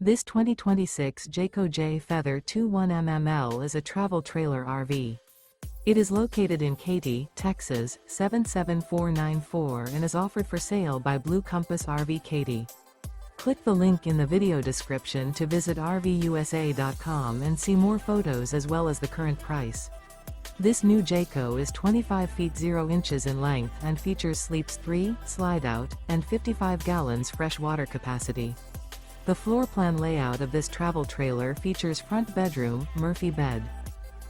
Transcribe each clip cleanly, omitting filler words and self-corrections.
This 2026 Jayco Jay Feather 21mml is a travel trailer RV. It is located in Katy, Texas, 77494 and is offered for sale by Blue Compass RV Katy. Click the link in the video description to visit RVUSA.com and see more photos as well as the current price. This new Jayco is 25 feet 0 inches in length and features sleeps 3, Slideout, and 55 gallons fresh water capacity. The floor plan layout of this travel trailer features front bedroom, Murphy bed.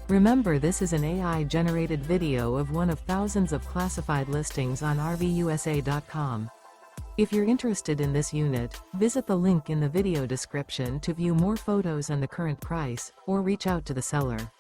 Remember, this is an AI-generated video of one of thousands of classified listings on RVUSA.com. If you're interested in this unit, visit the link in the video description to view more photos and the current price, or reach out to the seller.